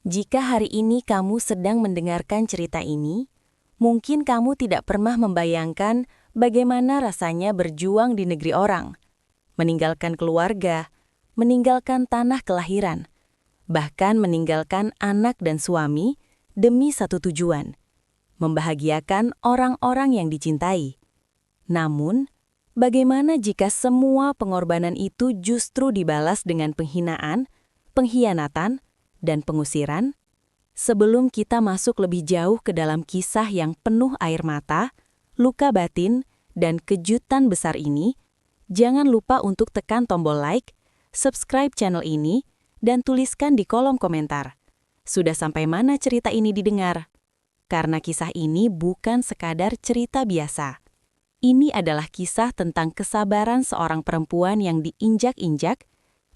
Jika hari ini kamu sedang mendengarkan cerita ini, mungkin kamu tidak pernah membayangkan bagaimana rasanya berjuang di negeri orang, meninggalkan keluarga, meninggalkan tanah kelahiran, bahkan meninggalkan anak dan suami demi satu tujuan, membahagiakan orang-orang yang dicintai. Namun, bagaimana jika semua pengorbanan itu justru dibalas dengan penghinaan, pengkhianatan, dan pengusiran? Sebelum kita masuk lebih jauh ke dalam kisah yang penuh air mata, luka batin, dan kejutan besar ini, jangan lupa untuk tekan tombol like, subscribe channel ini, dan tuliskan di kolom komentar. Sudah sampai mana cerita ini didengar? Karena kisah ini bukan sekadar cerita biasa. Ini adalah kisah tentang kesabaran seorang perempuan yang diinjak-injak,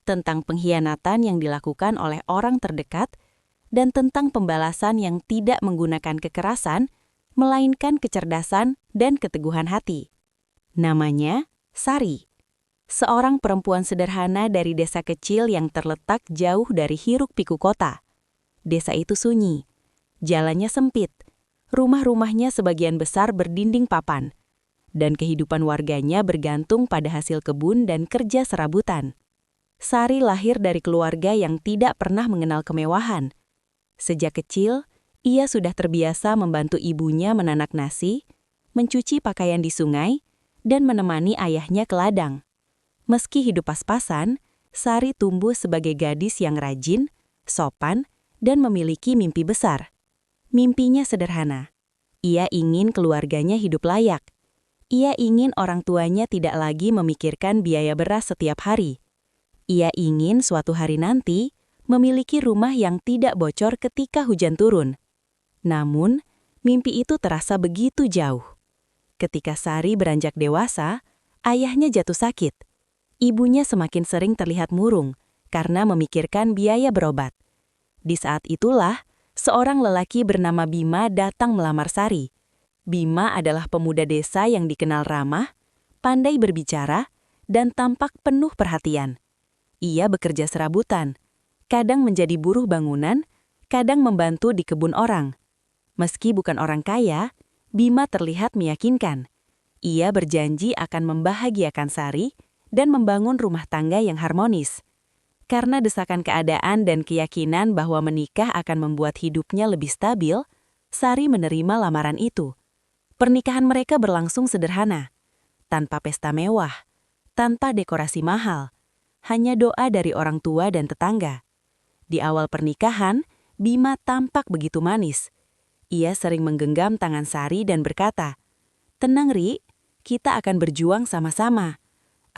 tentang pengkhianatan yang dilakukan oleh orang terdekat, dan tentang pembalasan yang tidak menggunakan kekerasan, melainkan kecerdasan dan keteguhan hati. Namanya Sari, seorang perempuan sederhana dari desa kecil yang terletak jauh dari hiruk-pikuk kota. Desa itu sunyi, jalannya sempit, rumah-rumahnya sebagian besar berdinding papan, dan kehidupan warganya bergantung pada hasil kebun dan kerja serabutan. Sari lahir dari keluarga yang tidak pernah mengenal kemewahan. Sejak kecil, ia sudah terbiasa membantu ibunya menanak nasi, mencuci pakaian di sungai, dan menemani ayahnya ke ladang. Meski hidup pas-pasan, Sari tumbuh sebagai gadis yang rajin, sopan, dan memiliki mimpi besar. Mimpinya sederhana. Ia ingin keluarganya hidup layak. Ia ingin orang tuanya tidak lagi memikirkan biaya beras setiap hari. Ia ingin suatu hari nanti memiliki rumah yang tidak bocor ketika hujan turun. Namun, mimpi itu terasa begitu jauh. Ketika Sari beranjak dewasa, ayahnya jatuh sakit. Ibunya semakin sering terlihat murung karena memikirkan biaya berobat. Di saat itulah, seorang lelaki bernama Bima datang melamar Sari. Bima adalah pemuda desa yang dikenal ramah, pandai berbicara, dan tampak penuh perhatian. Ia bekerja serabutan, kadang menjadi buruh bangunan, kadang membantu di kebun orang. Meski bukan orang kaya, Bima terlihat meyakinkan. Ia berjanji akan membahagiakan Sari dan membangun rumah tangga yang harmonis. Karena desakan keadaan dan keyakinan bahwa menikah akan membuat hidupnya lebih stabil, Sari menerima lamaran itu. Pernikahan mereka berlangsung sederhana, tanpa pesta mewah, tanpa dekorasi mahal, hanya doa dari orang tua dan tetangga. Di awal pernikahan, Bima tampak begitu manis. Ia sering menggenggam tangan Sari dan berkata, "Tenang, Ri, kita akan berjuang sama-sama.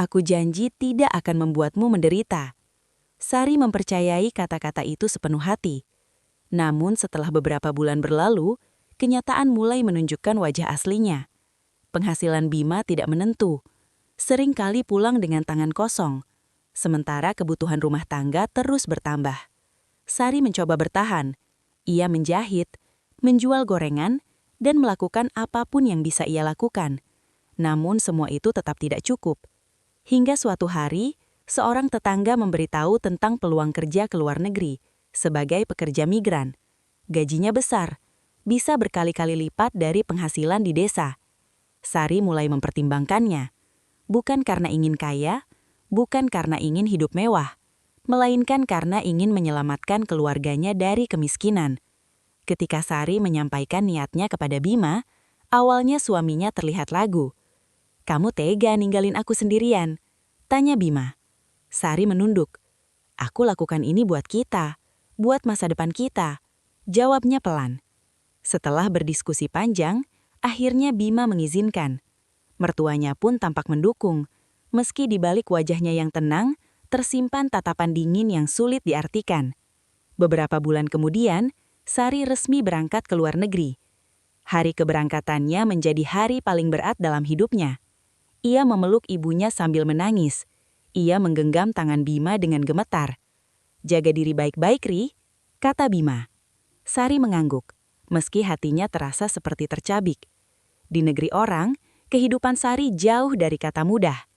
Aku janji tidak akan membuatmu menderita." Sari mempercayai kata-kata itu sepenuh hati. Namun setelah beberapa bulan berlalu, kenyataan mulai menunjukkan wajah aslinya. Penghasilan Bima tidak menentu. Sering kali pulang dengan tangan kosong. Sementara kebutuhan rumah tangga terus bertambah. Sari mencoba bertahan. Ia menjahit, menjual gorengan, dan melakukan apapun yang bisa ia lakukan. Namun semua itu tetap tidak cukup. Hingga suatu hari, seorang tetangga memberitahu tentang peluang kerja ke luar negeri sebagai pekerja migran. Gajinya besar, bisa berkali-kali lipat dari penghasilan di desa. Sari mulai mempertimbangkannya. Bukan karena ingin kaya, bukan karena ingin hidup mewah, melainkan karena ingin menyelamatkan keluarganya dari kemiskinan. Ketika Sari menyampaikan niatnya kepada Bima, awalnya suaminya terlihat ragu. "Kamu tega ninggalin aku sendirian?" tanya Bima. Sari menunduk. "Aku lakukan ini buat kita, buat masa depan kita," jawabnya pelan. Setelah berdiskusi panjang, akhirnya Bima mengizinkan. Mertuanya pun tampak mendukung. Meski di balik wajahnya yang tenang, tersimpan tatapan dingin yang sulit diartikan. Beberapa bulan kemudian, Sari resmi berangkat ke luar negeri. Hari keberangkatannya menjadi hari paling berat dalam hidupnya. Ia memeluk ibunya sambil menangis. Ia menggenggam tangan Bima dengan gemetar. "Jaga diri baik-baik, Ri," kata Bima. Sari mengangguk, meski hatinya terasa seperti tercabik. Di negeri orang, kehidupan Sari jauh dari kata mudah.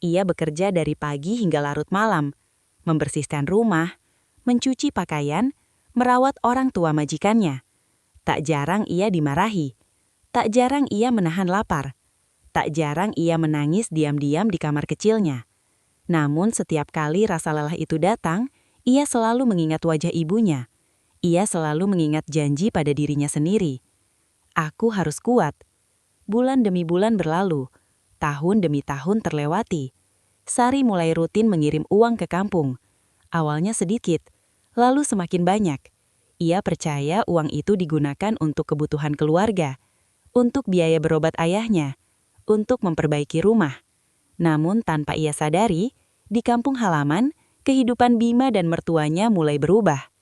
Ia bekerja dari pagi hingga larut malam, membersihkan rumah, mencuci pakaian, merawat orang tua majikannya. Tak jarang ia dimarahi. Tak jarang ia menahan lapar. Tak jarang ia menangis diam-diam di kamar kecilnya. Namun setiap kali rasa lelah itu datang, ia selalu mengingat wajah ibunya. Ia selalu mengingat janji pada dirinya sendiri. Aku harus kuat. Bulan demi bulan berlalu. Tahun demi tahun terlewati. Sari mulai rutin mengirim uang ke kampung. Awalnya sedikit, lalu semakin banyak. Ia percaya uang itu digunakan untuk kebutuhan keluarga, untuk biaya berobat ayahnya, untuk memperbaiki rumah. Namun tanpa ia sadari, di kampung halaman, kehidupan Bima dan mertuanya mulai berubah.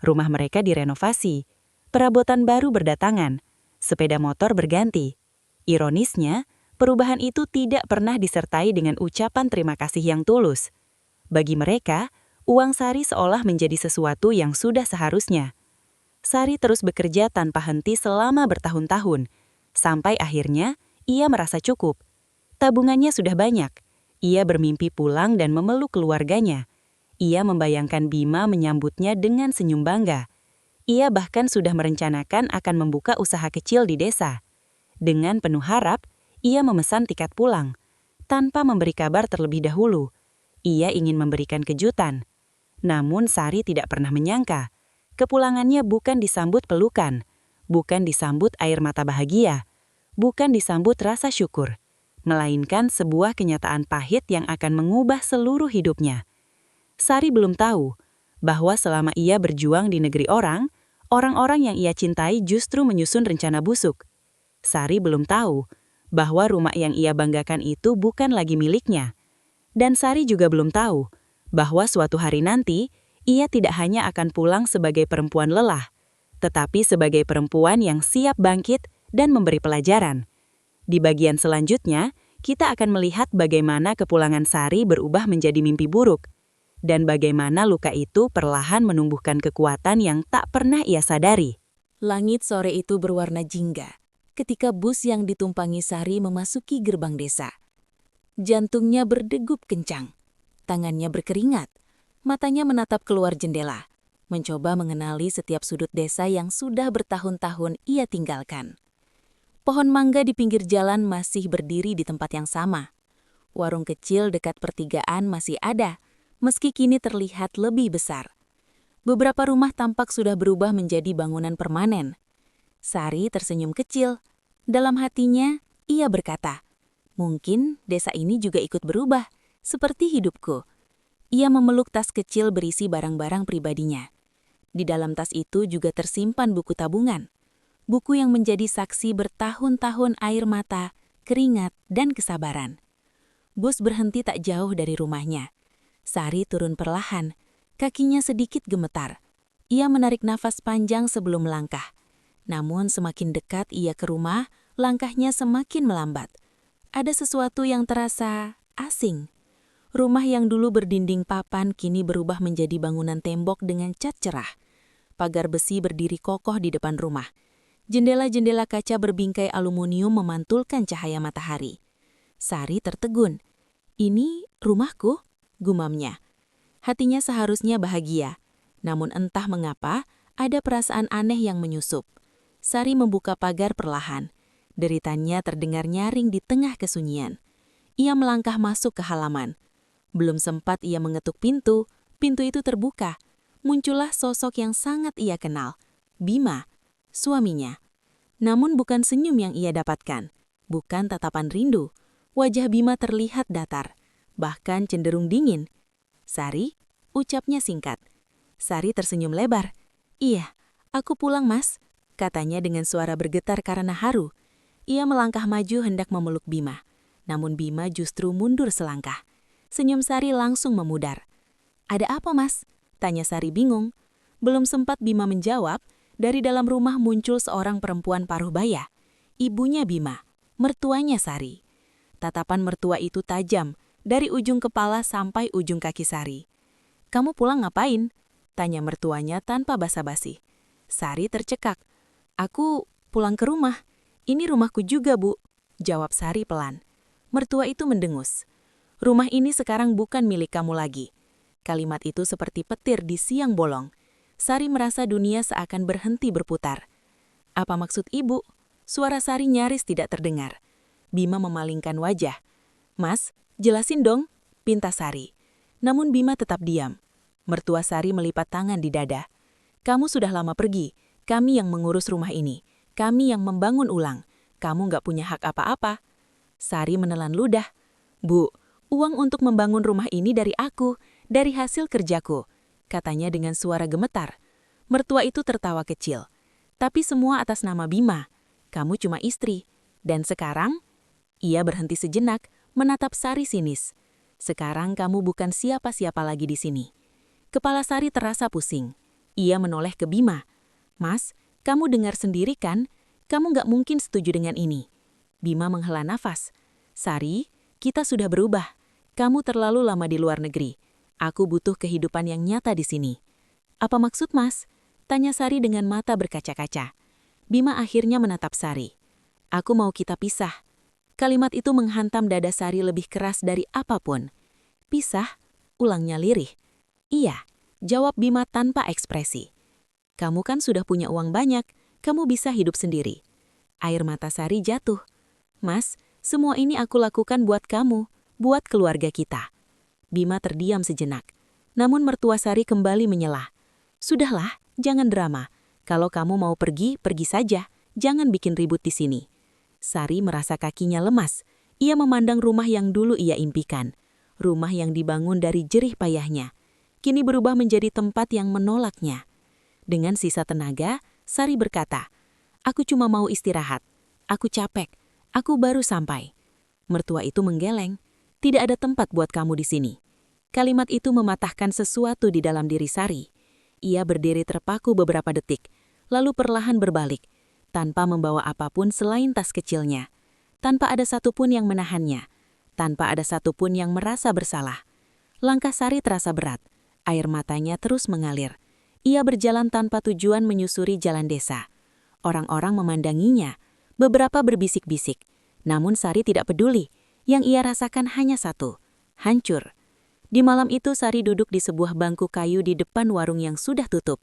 Rumah mereka direnovasi, perabotan baru berdatangan, sepeda motor berganti. Ironisnya, perubahan itu tidak pernah disertai dengan ucapan terima kasih yang tulus. Bagi mereka, uang Sari seolah menjadi sesuatu yang sudah seharusnya. Sari terus bekerja tanpa henti selama bertahun-tahun, sampai akhirnya ia merasa cukup. Tabungannya sudah banyak. Ia bermimpi pulang dan memeluk keluarganya. Ia membayangkan Bima menyambutnya dengan senyum bangga. Ia bahkan sudah merencanakan akan membuka usaha kecil di desa. Dengan penuh harap, ia memesan tiket pulang. Tanpa memberi kabar terlebih dahulu, ia ingin memberikan kejutan. Namun Sari tidak pernah menyangka. Kepulangannya bukan disambut pelukan, bukan disambut air mata bahagia, bukan disambut rasa syukur, melainkan sebuah kenyataan pahit yang akan mengubah seluruh hidupnya. Sari belum tahu bahwa selama ia berjuang di negeri orang, orang-orang yang ia cintai justru menyusun rencana busuk. Sari belum tahu bahwa rumah yang ia banggakan itu bukan lagi miliknya. Dan Sari juga belum tahu bahwa suatu hari nanti, ia tidak hanya akan pulang sebagai perempuan lelah, tetapi sebagai perempuan yang siap bangkit dan memberi pelajaran. Di bagian selanjutnya, kita akan melihat bagaimana kepulangan Sari berubah menjadi mimpi buruk, dan bagaimana luka itu perlahan menumbuhkan kekuatan yang tak pernah ia sadari. Langit sore itu berwarna jingga ketika bus yang ditumpangi Sari memasuki gerbang desa. Jantungnya berdegup kencang, tangannya berkeringat, matanya menatap keluar jendela, mencoba mengenali setiap sudut desa yang sudah bertahun-tahun ia tinggalkan. Pohon mangga di pinggir jalan masih berdiri di tempat yang sama. Warung kecil dekat pertigaan masih ada, meski kini terlihat lebih besar. Beberapa rumah tampak sudah berubah menjadi bangunan permanen. Sari tersenyum kecil. Dalam hatinya, ia berkata, "Mungkin desa ini juga ikut berubah, seperti hidupku." Ia memeluk tas kecil berisi barang-barang pribadinya. Di dalam tas itu juga tersimpan buku tabungan. Buku yang menjadi saksi bertahun-tahun air mata, keringat, dan kesabaran. Bus berhenti tak jauh dari rumahnya. Sari turun perlahan, kakinya sedikit gemetar. Ia menarik nafas panjang sebelum melangkah. Namun semakin dekat ia ke rumah, langkahnya semakin melambat. Ada sesuatu yang terasa asing. Rumah yang dulu berdinding papan kini berubah menjadi bangunan tembok dengan cat cerah. Pagar besi berdiri kokoh di depan rumah. Jendela-jendela kaca berbingkai aluminium memantulkan cahaya matahari. Sari tertegun. "Ini rumahku?" gumamnya. Hatinya seharusnya bahagia. Namun entah mengapa, ada perasaan aneh yang menyusup. Sari membuka pagar perlahan. Deritannya terdengar nyaring di tengah kesunyian. Ia melangkah masuk ke halaman. Belum sempat ia mengetuk pintu, pintu itu terbuka. Muncullah sosok yang sangat ia kenal. Bima, suaminya. Namun bukan senyum yang ia dapatkan. Bukan tatapan rindu. Wajah Bima terlihat datar. Bahkan cenderung dingin. "Sari?" ucapnya singkat. Sari tersenyum lebar. "Iya, aku pulang, Mas," katanya dengan suara bergetar karena haru. Ia melangkah maju hendak memeluk Bima. Namun Bima justru mundur selangkah. Senyum Sari langsung memudar. "Ada apa, Mas?" tanya Sari bingung. Belum sempat Bima menjawab, dari dalam rumah muncul seorang perempuan paruh baya. Ibunya Bima, mertuanya Sari. Tatapan mertua itu tajam, dari ujung kepala sampai ujung kaki Sari. "Kamu pulang ngapain?" tanya mertuanya tanpa basa-basi. Sari tercekak. "Aku pulang ke rumah. Ini rumahku juga, Bu," jawab Sari pelan. Mertua itu mendengus. "Rumah ini sekarang bukan milik kamu lagi." Kalimat itu seperti petir di siang bolong. Sari merasa dunia seakan berhenti berputar. "Apa maksud ibu?" Suara Sari nyaris tidak terdengar. Bima memalingkan wajah. "Mas, jelasin dong," pinta Sari. Namun Bima tetap diam. Mertua Sari melipat tangan di dada. "Kamu sudah lama pergi. Kami yang mengurus rumah ini. Kami yang membangun ulang. Kamu nggak punya hak apa-apa." Sari menelan ludah. "Bu, uang untuk membangun rumah ini dari aku, dari hasil kerjaku," katanya dengan suara gemetar. Mertua itu tertawa kecil. "Tapi semua atas nama Bima. Kamu cuma istri. Dan sekarang?" Ia berhenti sejenak, menatap Sari sinis. "Sekarang kamu bukan siapa-siapa lagi di sini." Kepala Sari terasa pusing. Ia menoleh ke Bima. "Mas, kamu dengar sendiri kan? Kamu nggak mungkin setuju dengan ini." Bima menghela nafas. "Sari, kita sudah berubah. Kamu terlalu lama di luar negeri. Aku butuh kehidupan yang nyata di sini." "Apa maksud Mas?" tanya Sari dengan mata berkaca-kaca. Bima akhirnya menatap Sari. "Aku mau kita pisah." Kalimat itu menghantam dada Sari lebih keras dari apapun. "Pisah?" ulangnya lirih. "Iya," jawab Bima tanpa ekspresi. "Kamu kan sudah punya uang banyak, kamu bisa hidup sendiri." Air mata Sari jatuh. "Mas, semua ini aku lakukan buat kamu, buat keluarga kita." Bima terdiam sejenak. Namun mertua Sari kembali menyelah. "Sudahlah, jangan drama. Kalau kamu mau pergi, pergi saja. Jangan bikin ribut di sini." Sari merasa kakinya lemas. Ia memandang rumah yang dulu ia impikan. Rumah yang dibangun dari jerih payahnya. Kini berubah menjadi tempat yang menolaknya. Dengan sisa tenaga, Sari berkata, "Aku cuma mau istirahat. Aku capek. Aku baru sampai." Mertua itu menggeleng. "Tidak ada tempat buat kamu di sini." Kalimat itu mematahkan sesuatu di dalam diri Sari. Ia berdiri terpaku beberapa detik, lalu perlahan berbalik, tanpa membawa apapun selain tas kecilnya. Tanpa ada satupun yang menahannya. Tanpa ada satupun yang merasa bersalah. Langkah Sari terasa berat. Air matanya terus mengalir. Ia berjalan tanpa tujuan menyusuri jalan desa. Orang-orang memandanginya. Beberapa berbisik-bisik. Namun Sari tidak peduli. Yang ia rasakan hanya satu. Hancur. Di malam itu Sari duduk di sebuah bangku kayu di depan warung yang sudah tutup.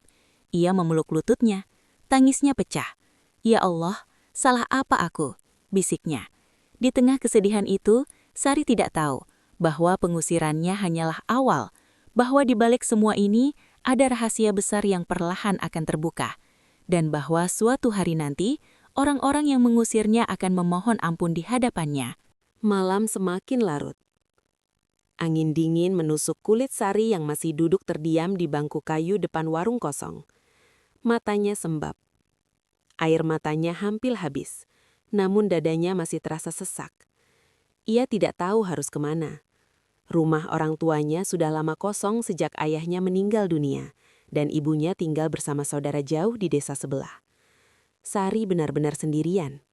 Ia memeluk lututnya. Tangisnya pecah. "Ya Allah, salah apa aku?" bisiknya. Di tengah kesedihan itu, Sari tidak tahu bahwa pengusirannya hanyalah awal, bahwa di balik semua ini ada rahasia besar yang perlahan akan terbuka, dan bahwa suatu hari nanti, orang-orang yang mengusirnya akan memohon ampun di hadapannya. Malam semakin larut. Angin dingin menusuk kulit Sari yang masih duduk terdiam di bangku kayu depan warung kosong. Matanya sembab. Air matanya hampir habis, namun dadanya masih terasa sesak. Ia tidak tahu harus kemana. Rumah orang tuanya sudah lama kosong sejak ayahnya meninggal dunia, dan ibunya tinggal bersama saudara jauh di desa sebelah. Sari benar-benar sendirian.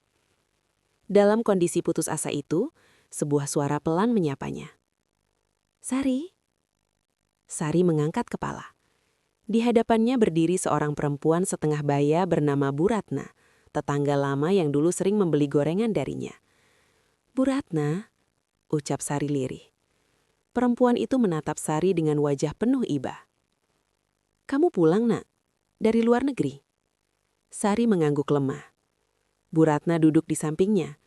Dalam kondisi putus asa itu, sebuah suara pelan menyapanya. "Sari?" Sari mengangkat kepala. Di hadapannya berdiri seorang perempuan setengah baya bernama Bu Ratna, tetangga lama yang dulu sering membeli gorengan darinya. "Bu Ratna," ucap Sari lirih. Perempuan itu menatap Sari dengan wajah penuh iba. "Kamu pulang, Nak? Dari luar negeri?" Sari mengangguk lemah. Bu Ratna duduk di sampingnya.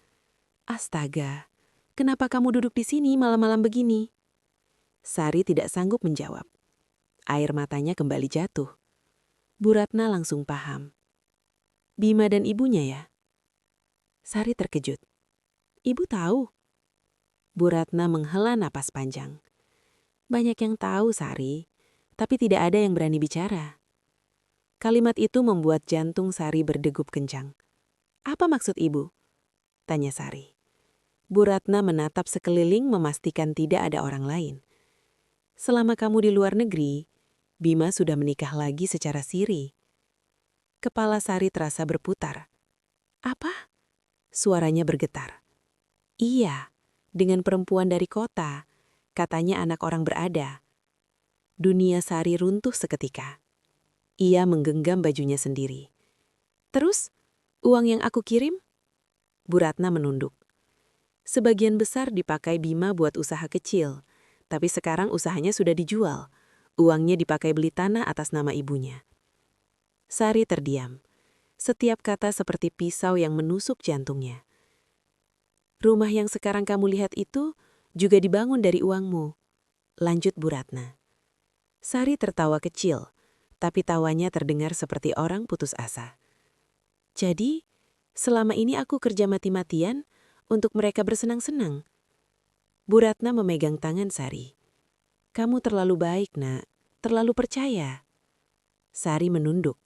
"Astaga, kenapa kamu duduk di sini malam-malam begini?" Sari tidak sanggup menjawab. Air matanya kembali jatuh. Bu Ratna langsung paham. "Bima dan ibunya ya?" Sari terkejut. "Ibu tahu?" Bu Ratna menghela napas panjang. "Banyak yang tahu, Sari, tapi tidak ada yang berani bicara." Kalimat itu membuat jantung Sari berdegup kencang. "Apa maksud ibu?" tanya Sari. Bu Ratna menatap sekeliling memastikan tidak ada orang lain. "Selama kamu di luar negeri, Bima sudah menikah lagi secara siri." Kepala Sari terasa berputar. "Apa?" Suaranya bergetar. "Iya, dengan perempuan dari kota. Katanya anak orang berada." Dunia Sari runtuh seketika. Ia menggenggam bajunya sendiri. "Terus, uang yang aku kirim?" Bu Ratna menunduk. "Sebagian besar dipakai Bima buat usaha kecil, tapi sekarang usahanya sudah dijual. Uangnya dipakai beli tanah atas nama ibunya." Sari terdiam. Setiap kata seperti pisau yang menusuk jantungnya. Rumah yang sekarang kamu lihat itu juga dibangun dari uangmu, lanjut Bu Ratna. Sari tertawa kecil, tapi tawanya terdengar seperti orang putus asa. Jadi, selama ini aku kerja mati-matian untuk mereka bersenang-senang. Bu Ratna memegang tangan Sari. Kamu terlalu baik, Nak. Terlalu percaya. Sari menunduk.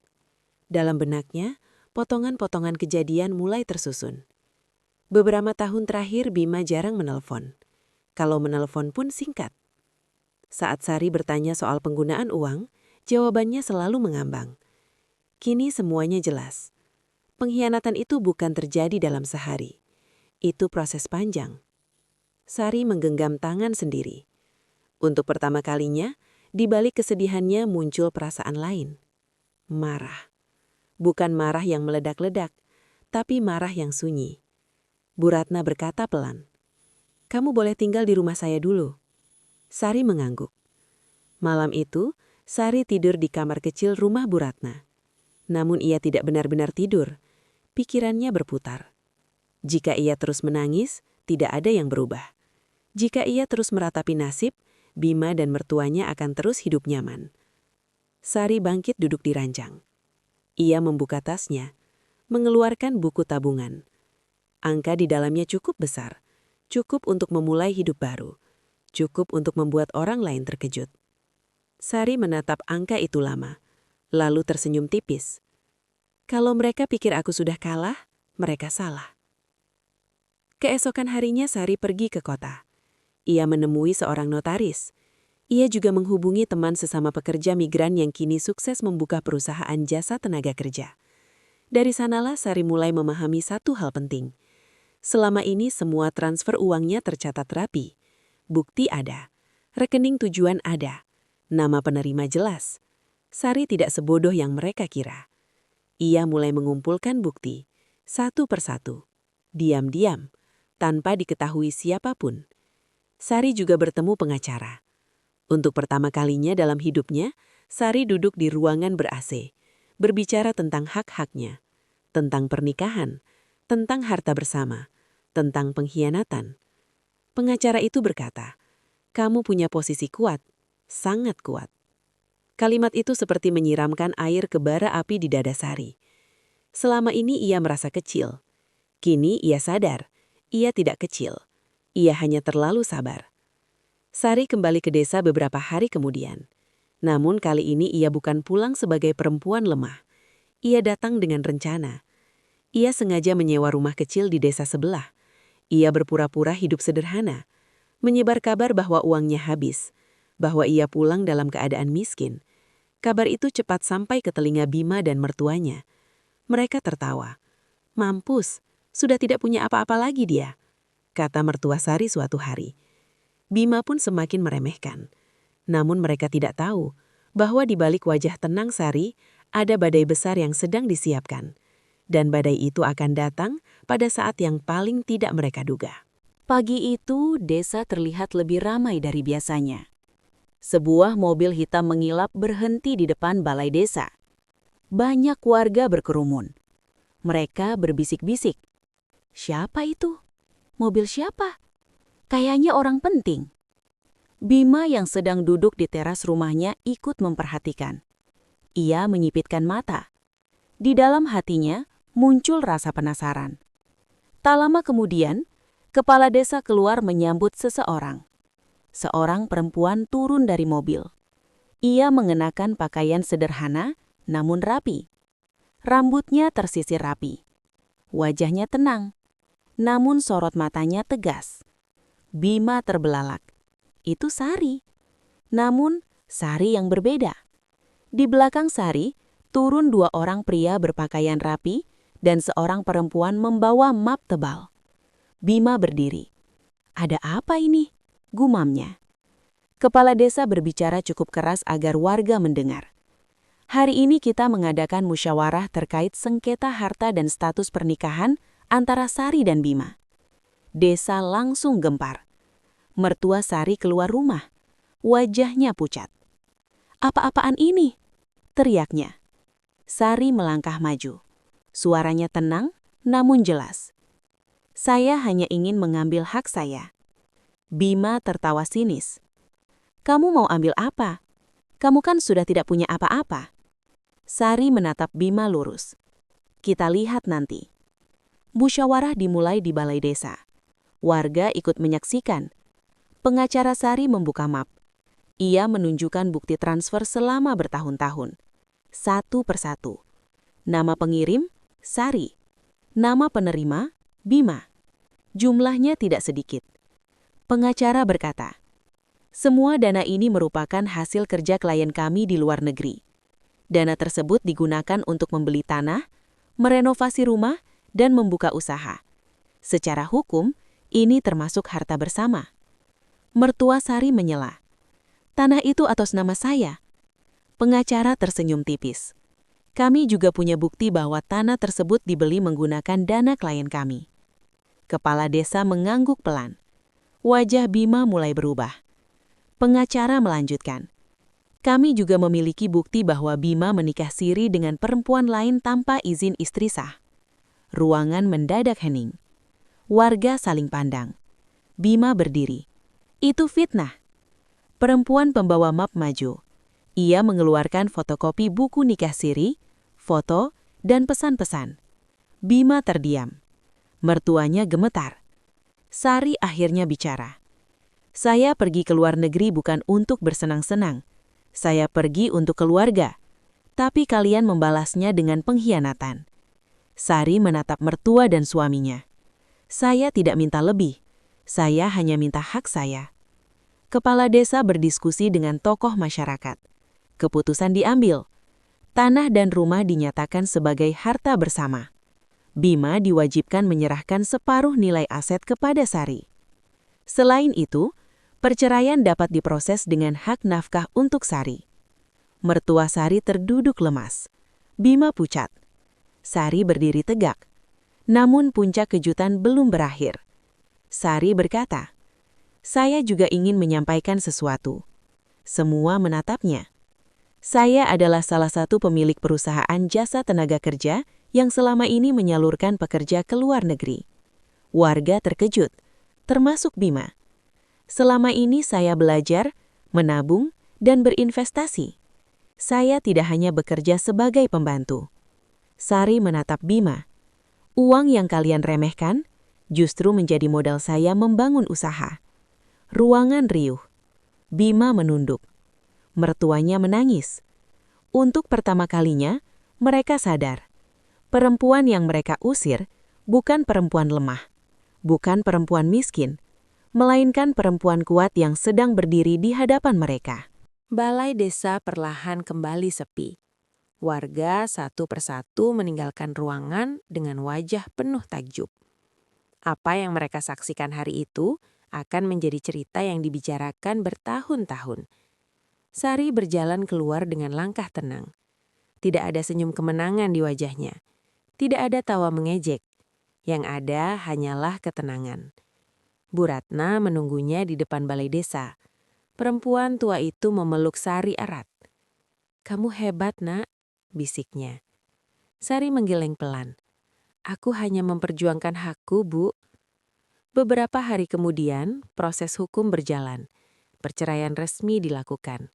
Dalam benaknya, potongan-potongan kejadian mulai tersusun. Beberapa tahun terakhir Bima jarang menelpon. Kalau menelpon pun singkat. Saat Sari bertanya soal penggunaan uang, jawabannya selalu mengambang. Kini semuanya jelas. Pengkhianatan itu bukan terjadi dalam sehari. Itu proses panjang. Sari menggenggam tangan sendiri. Untuk pertama kalinya, di balik kesedihannya muncul perasaan lain. Marah. Bukan marah yang meledak-ledak, tapi marah yang sunyi. Bu Ratna berkata pelan, "Kamu boleh tinggal di rumah saya dulu." Sari mengangguk. Malam itu, Sari tidur di kamar kecil rumah Bu Ratna. Namun ia tidak benar-benar tidur. Pikirannya berputar. Jika ia terus menangis, tidak ada yang berubah. Jika ia terus meratapi nasib, Bima dan mertuanya akan terus hidup nyaman. Sari bangkit duduk di ranjang. Ia membuka tasnya, mengeluarkan buku tabungan. Angka di dalamnya cukup besar, cukup untuk memulai hidup baru, cukup untuk membuat orang lain terkejut. Sari menatap angka itu lama, lalu tersenyum tipis. Kalau mereka pikir aku sudah kalah, mereka salah. Keesokan harinya Sari pergi ke kota. Ia menemui seorang notaris. Ia juga menghubungi teman sesama pekerja migran yang kini sukses membuka perusahaan jasa tenaga kerja. Dari sanalah Sari mulai memahami satu hal penting. Selama ini semua transfer uangnya tercatat rapi. Bukti ada. Rekening tujuan ada. Nama penerima jelas. Sari tidak sebodoh yang mereka kira. Ia mulai mengumpulkan bukti, satu persatu. Diam-diam, tanpa diketahui siapapun. Sari juga bertemu pengacara. Untuk pertama kalinya dalam hidupnya, Sari duduk di ruangan ber-AC, berbicara tentang hak-haknya, tentang pernikahan, tentang harta bersama, tentang pengkhianatan. Pengacara itu berkata, "Kamu punya posisi kuat, sangat kuat." Kalimat itu seperti menyiramkan air ke bara api di dada Sari. Selama ini ia merasa kecil. Kini ia sadar, ia tidak kecil. Ia hanya terlalu sabar. Sari kembali ke desa beberapa hari kemudian. Namun kali ini ia bukan pulang sebagai perempuan lemah. Ia datang dengan rencana. Ia sengaja menyewa rumah kecil di desa sebelah. Ia berpura-pura hidup sederhana, menyebar kabar bahwa uangnya habis, bahwa ia pulang dalam keadaan miskin. Kabar itu cepat sampai ke telinga Bima dan mertuanya. Mereka tertawa. "Mampus, sudah tidak punya apa-apa lagi dia," kata mertua Sari suatu hari. Bima pun semakin meremehkan. Namun mereka tidak tahu bahwa di balik wajah tenang Sari ada badai besar yang sedang disiapkan. Dan badai itu akan datang pada saat yang paling tidak mereka duga. Pagi itu, desa terlihat lebih ramai dari biasanya. Sebuah mobil hitam mengilap berhenti di depan balai desa. Banyak warga berkerumun. Mereka berbisik-bisik. "Siapa itu? Mobil siapa? Kayaknya orang penting." Bima yang sedang duduk di teras rumahnya ikut memperhatikan. Ia menyipitkan mata. Di dalam hatinya muncul rasa penasaran. Tak lama kemudian, kepala desa keluar menyambut seseorang. Seorang perempuan turun dari mobil. Ia mengenakan pakaian sederhana, namun rapi. Rambutnya tersisir rapi. Wajahnya tenang, namun sorot matanya tegas. Bima terbelalak. Itu Sari. Namun, Sari yang berbeda. Di belakang Sari, turun dua orang pria berpakaian rapi dan seorang perempuan membawa map tebal. Bima berdiri. "Ada apa ini?" gumamnya. Kepala desa berbicara cukup keras agar warga mendengar. "Hari ini kita mengadakan musyawarah terkait sengketa harta dan status pernikahan antara Sari dan Bima." Desa langsung gempar. Mertua Sari keluar rumah. Wajahnya pucat. "Apa-apaan ini?" teriaknya. Sari melangkah maju. Suaranya tenang, namun jelas. Saya hanya ingin mengambil hak saya. Bima tertawa sinis. Kamu mau ambil apa? Kamu kan sudah tidak punya apa-apa. Sari menatap Bima lurus. Kita lihat nanti. Musyawarah dimulai di balai desa. Warga ikut menyaksikan. Pengacara Sari membuka map. Ia menunjukkan bukti transfer selama bertahun-tahun. Satu persatu. Nama pengirim, Sari. Nama penerima, Bima. Jumlahnya tidak sedikit. Pengacara berkata, semua dana ini merupakan hasil kerja klien kami di luar negeri. Dana tersebut digunakan untuk membeli tanah, merenovasi rumah, dan membuka usaha. Secara hukum, ini termasuk harta bersama. Mertua Sari menyela. Tanah itu atas nama saya. Pengacara tersenyum tipis. Kami juga punya bukti bahwa tanah tersebut dibeli menggunakan dana klien kami. Kepala desa mengangguk pelan. Wajah Bima mulai berubah. Pengacara melanjutkan. Kami juga memiliki bukti bahwa Bima menikah siri dengan perempuan lain tanpa izin istri sah. Ruangan mendadak hening. Warga saling pandang. Bima berdiri. Itu fitnah. Perempuan pembawa map maju. Ia mengeluarkan fotokopi buku nikah siri, foto, dan pesan-pesan. Bima terdiam. Mertuanya gemetar. Sari akhirnya bicara. Saya pergi ke luar negeri bukan untuk bersenang-senang. Saya pergi untuk keluarga. Tapi kalian membalasnya dengan pengkhianatan. Sari menatap mertua dan suaminya. Saya tidak minta lebih. Saya hanya minta hak saya. Kepala desa berdiskusi dengan tokoh masyarakat. Keputusan diambil. Tanah dan rumah dinyatakan sebagai harta bersama. Bima diwajibkan menyerahkan separuh nilai aset kepada Sari. Selain itu, perceraian dapat diproses dengan hak nafkah untuk Sari. Mertua Sari terduduk lemas. Bima pucat. Sari berdiri tegak. Namun puncak kejutan belum berakhir. Sari berkata, saya juga ingin menyampaikan sesuatu. Semua menatapnya. Saya adalah salah satu pemilik perusahaan jasa tenaga kerja yang selama ini menyalurkan pekerja ke luar negeri. Warga terkejut, termasuk Bima. Selama ini saya belajar, menabung, dan berinvestasi. Saya tidak hanya bekerja sebagai pembantu. Sari menatap Bima. Uang yang kalian remehkan justru menjadi modal saya membangun usaha. Ruangan riuh. Bima menunduk. Mertuanya menangis. Untuk pertama kalinya, mereka sadar. Perempuan yang mereka usir bukan perempuan lemah, bukan perempuan miskin, melainkan perempuan kuat yang sedang berdiri di hadapan mereka. Balai desa perlahan kembali sepi. Warga satu persatu meninggalkan ruangan dengan wajah penuh takjub. Apa yang mereka saksikan hari itu akan menjadi cerita yang dibicarakan bertahun-tahun. Sari berjalan keluar dengan langkah tenang. Tidak ada senyum kemenangan di wajahnya. Tidak ada tawa mengejek. Yang ada hanyalah ketenangan. Bu Ratna menunggunya di depan balai desa. Perempuan tua itu memeluk Sari erat. Kamu hebat, Nak, bisiknya. Sari menggeleng pelan. Aku hanya memperjuangkan hakku, Bu. Beberapa hari kemudian, proses hukum berjalan. Perceraian resmi dilakukan.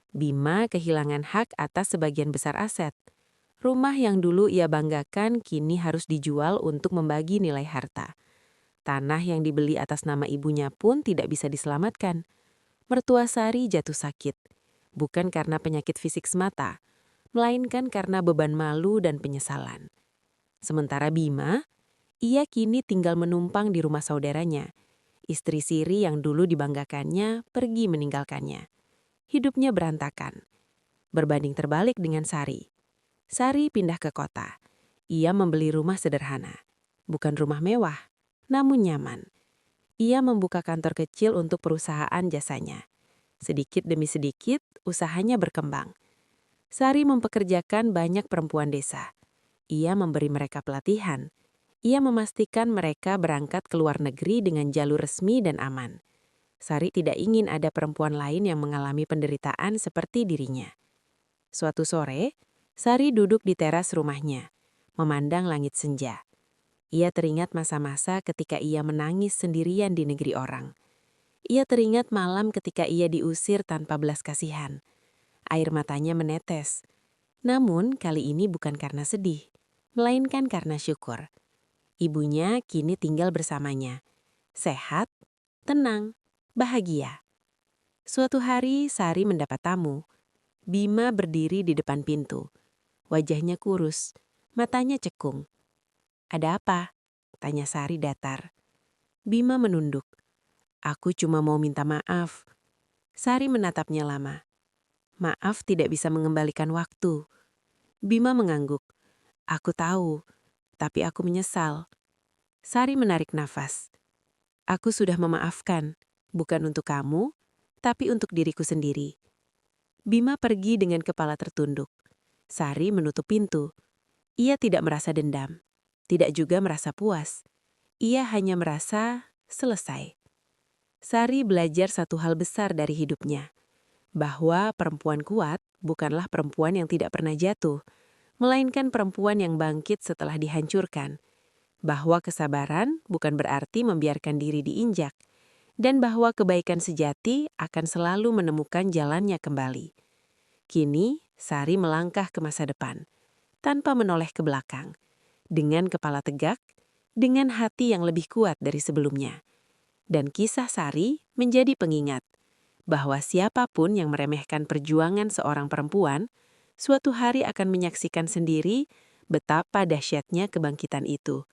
Bima kehilangan hak atas sebagian besar aset. Rumah yang dulu ia banggakan kini harus dijual untuk membagi nilai harta. Tanah yang dibeli atas nama ibunya pun tidak bisa diselamatkan. Mertua Sari jatuh sakit, bukan karena penyakit fisik semata, melainkan karena beban malu dan penyesalan. Sementara Bima, ia kini tinggal menumpang di rumah saudaranya. Istri Siri yang dulu dibanggakannya pergi meninggalkannya. Hidupnya berantakan. Berbanding terbalik dengan Sari. Sari pindah ke kota. Ia membeli rumah sederhana. Bukan rumah mewah, namun nyaman. Ia membuka kantor kecil untuk perusahaan jasanya. Sedikit demi sedikit, usahanya berkembang. Sari mempekerjakan banyak perempuan desa. Ia memberi mereka pelatihan. Ia memastikan mereka berangkat ke luar negeri dengan jalur resmi dan aman. Sari tidak ingin ada perempuan lain yang mengalami penderitaan seperti dirinya. Suatu sore, Sari duduk di teras rumahnya, memandang langit senja. Ia teringat masa-masa ketika ia menangis sendirian di negeri orang. Ia teringat malam ketika ia diusir tanpa belas kasihan. Air matanya menetes. Namun kali ini bukan karena sedih, melainkan karena syukur. Ibunya kini tinggal bersamanya. Sehat, tenang, bahagia. Suatu hari Sari mendapat tamu. Bima berdiri di depan pintu. Wajahnya kurus, matanya cekung. "Ada apa?" tanya Sari datar. Bima menunduk. "Aku cuma mau minta maaf." Sari menatapnya lama. "Maaf tidak bisa mengembalikan waktu." Bima mengangguk. "Aku tahu, tapi aku menyesal." Sari menarik nafas. "Aku sudah memaafkan, bukan untuk kamu, tapi untuk diriku sendiri." Bima pergi dengan kepala tertunduk. Sari menutup pintu. Ia tidak merasa dendam, tidak juga merasa puas. Ia hanya merasa selesai. Sari belajar satu hal besar dari hidupnya, bahwa perempuan kuat bukanlah perempuan yang tidak pernah jatuh, melainkan perempuan yang bangkit setelah dihancurkan, bahwa kesabaran bukan berarti membiarkan diri diinjak, dan bahwa kebaikan sejati akan selalu menemukan jalannya kembali. Kini, Sari melangkah ke masa depan, tanpa menoleh ke belakang, dengan kepala tegak, dengan hati yang lebih kuat dari sebelumnya. Dan kisah Sari menjadi pengingat bahwa siapapun yang meremehkan perjuangan seorang perempuan, suatu hari akan menyaksikan sendiri betapa dahsyatnya kebangkitan itu.